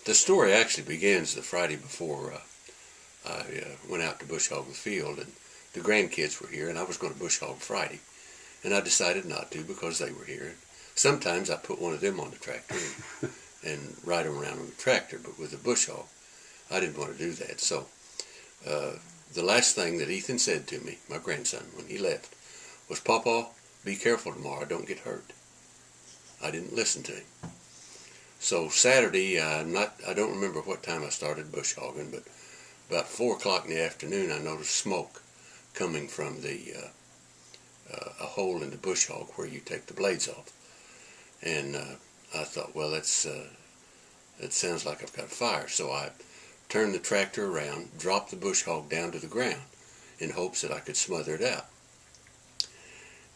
The story actually begins the Friday before I went out to bush hog the field, and the grandkids were here, and I was going to bush hog Friday, and I decided not to because they were here. Sometimes I put one of them on the tractor and ride them around on the tractor, but with the bush hog, I didn't want to do that. So the last thing that Ethan said to me, my grandson, when he left, was, "Papa, be careful tomorrow, don't get hurt." I didn't listen to him. So Saturday, I don't remember what time I started bush hogging, but about 4 o'clock in the afternoon, I noticed smoke coming from a hole in the bush hog where you take the blades off. And I thought, well, it sounds like I've got a fire. So I turned the tractor around, dropped the bush hog down to the ground in hopes that I could smother it out.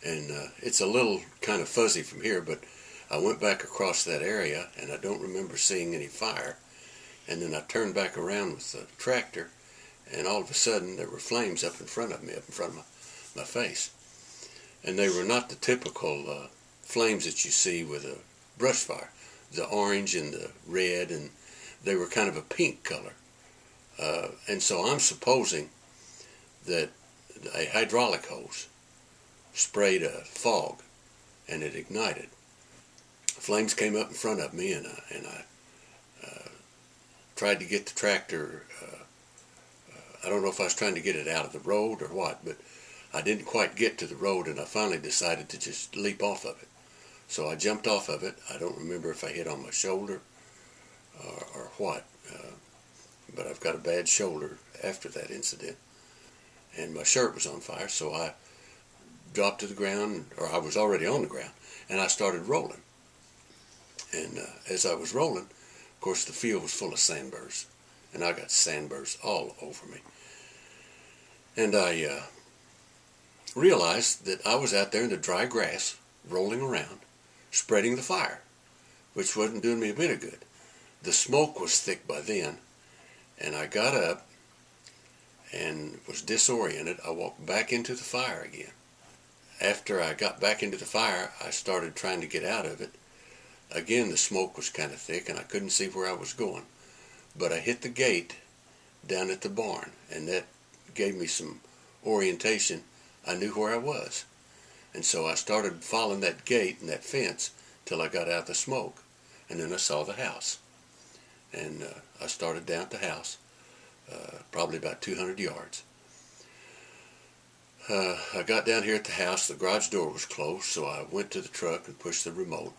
And it's a little kind of fuzzy from here, but I went back across that area, and I don't remember seeing any fire. And then I turned back around with the tractor, and all of a sudden there were flames up in front of me, up in front of my face. And they were not the typical flames that you see with a brush fire, the orange and the red, and they were kind of a pink color. And so I'm supposing that a hydraulic hose sprayed a fog, and it ignited. Flames came up in front of me, and I tried to get the tractor. I don't know if I was trying to get it out of the road or what, but I didn't quite get to the road, and I finally decided to just leap off of it. So I jumped off of it. I don't remember if I hit on my shoulder or what, but I've got a bad shoulder after that incident, and my shirt was on fire, so I dropped to the ground, or I was already on the ground, and I started rolling. And as I was rolling, of course, the field was full of sandburrs, and I got sandburrs all over me. And I realized that I was out there in the dry grass, rolling around, spreading the fire, which wasn't doing me a bit of good. The smoke was thick by then, and I got up and was disoriented. I walked back into the fire again. After I got back into the fire, I started trying to get out of it. Again, the smoke was kind of thick, and I couldn't see where I was going. But I hit the gate down at the barn, and that gave me some orientation. I knew where I was. And so I started following that gate and that fence till I got out of the smoke. And then I saw the house. And I started down at the house, probably about 200 yards. I got down here at the house. The garage door was closed, so I went to the truck and pushed the remote,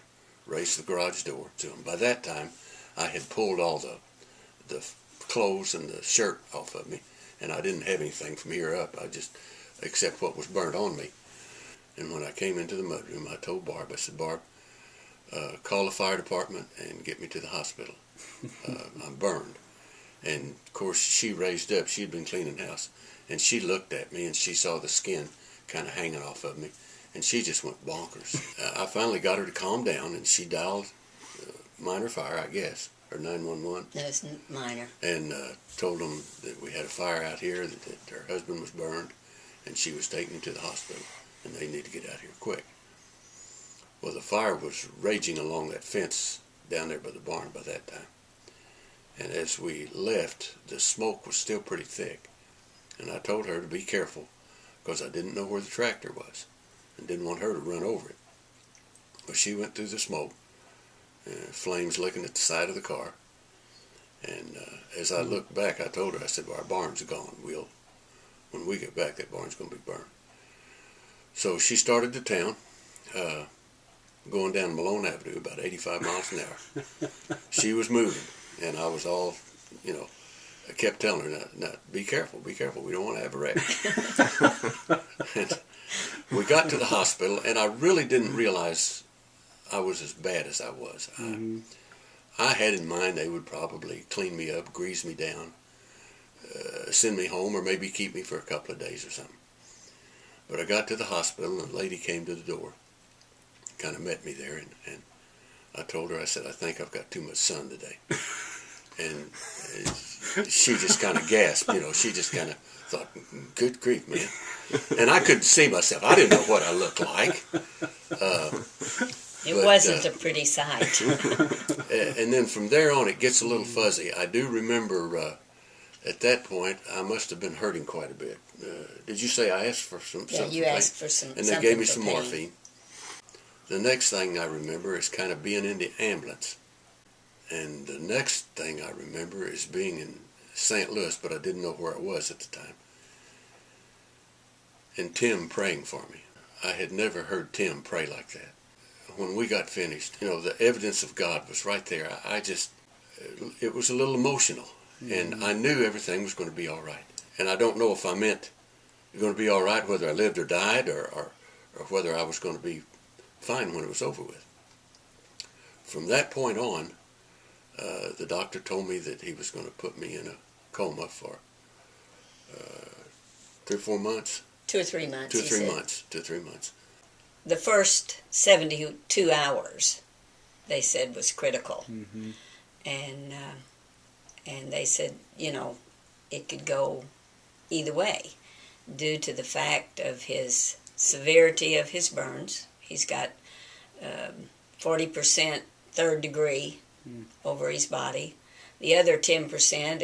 raised the garage door to him. By that time, I had pulled all the clothes and the shirt off of me, and I didn't have anything from here up. I just, except what was burnt on me. And when I came into the mudroom, I told Barb, I said, "Barb, call the fire department and get me to the hospital. I'm burned." And of course, she raised up. She had been cleaning the house, and she looked at me, and she saw the skin kind of hanging off of me, and she just went bonkers. I finally got her to calm down, and she dialed minor fire, I guess, or 911. No, it's minor. And told them that we had a fire out here, that her husband was burned, and she was taken to the hospital, and they need to get out here quick. Well, the fire was raging along that fence down there by the barn by that time. And as we left, the smoke was still pretty thick. And I told her to be careful, because I didn't know where the tractor was and didn't want her to run over it. But she went through the smoke, flames licking at the side of the car. And as I looked back, I told her, I said, "Well, our barn's gone. When we get back, that barn's going to be burned." So she started to town, going down Malone Avenue about 85 miles an hour. She was moving, and I was all, I kept telling her, "Now, be careful, we don't want to have a wreck." And we got to the hospital, and I really didn't realize I was as bad as I was. Mm-hmm. I had in mind they would probably clean me up, grease me down, send me home, or maybe keep me for a couple of days or something. But I got to the hospital, and a lady came to the door, kind of met me there, and I told her, I said, "I think I've got too much sun today." And she just kind of gasped, she just kind of thought, "Good grief, man." And I couldn't see myself. I didn't know what I looked like. It wasn't a pretty sight. And then from there on, it gets a little fuzzy. I do remember at that point, I must have been hurting quite a bit. Did you say I asked for some? Yeah, you asked for some. And they gave me some morphine. The next thing I remember is kind of being in the ambulance. And the next thing I remember is being in St. Louis, but I didn't know where it was at the time. And Tim praying for me. I had never heard Tim pray like that. When we got finished, the evidence of God was right there. It was a little emotional. And I knew everything was going to be all right. And I don't know if I meant going to be all right whether I lived or died or whether I was going to be fine when it was over with. From that point on, the doctor told me that he was going to put me in a coma for 3 or 4 months. 2 or 3 months. 2 or 3 months. 2 or 3 months. The first 72 hours, they said, was critical. Mm-hmm. And they said, it could go either way due to the fact of his severity of his burns. He's got 40% third degree over his body. The other 10%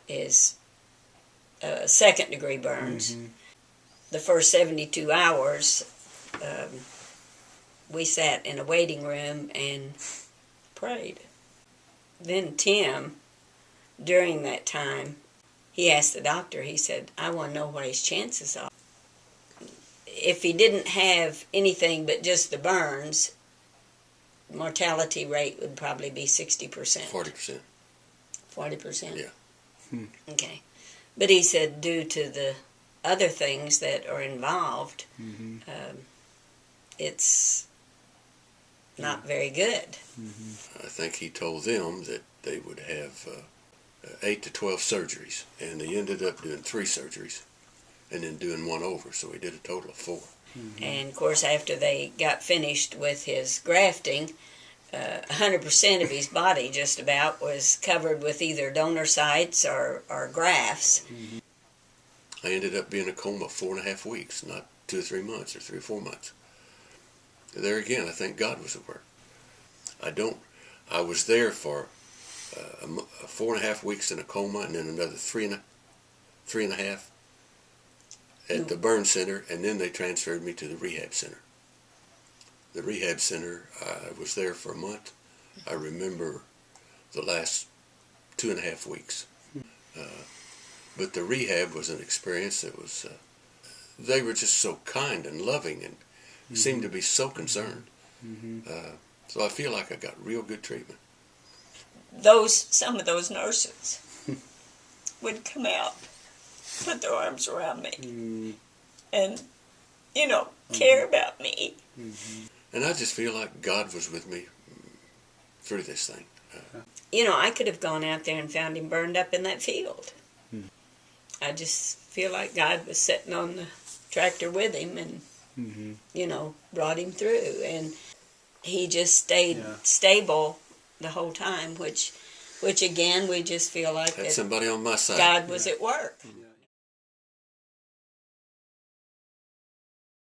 is second degree burns. Mm-hmm. The first 72 hours, we sat in a waiting room and prayed. Then Tim, during that time, he asked the doctor, he said, I want to know what his chances are. If he didn't have anything but just the burns, mortality rate would probably be 60%. 40%. 40%? Yeah. Okay. But he said due to the other things that are involved, it's not very good. I think he told them that they would have 8 to 12 surgeries, and they ended up doing 3 surgeries and then doing 1 over, so he did a total of 4. And of course, after they got finished with his grafting, 100% of his body just about was covered with either donor sites or grafts. I ended up being in a coma 4.5 weeks, not 2 or 3 months or 3 or 4 months. There again, I think God was at work. I was there for 4.5 weeks in a coma, and then another 3.5 at the burn center, and then they transferred me to the rehab center. The rehab center, I was there for a month. I remember the last 2.5 weeks. But the rehab was an experience that was, they were just so kind and loving and seemed to be so concerned. So I feel like I got real good treatment. Some of those nurses would come out, put their arms around me, and, care about me. And I just feel like God was with me through this thing. I could have gone out there and found him burned up in that field. I just feel like God was sitting on the tractor with him and, brought him through. And he just stayed stable the whole time, which again, we just feel like had somebody on my side. God was at work.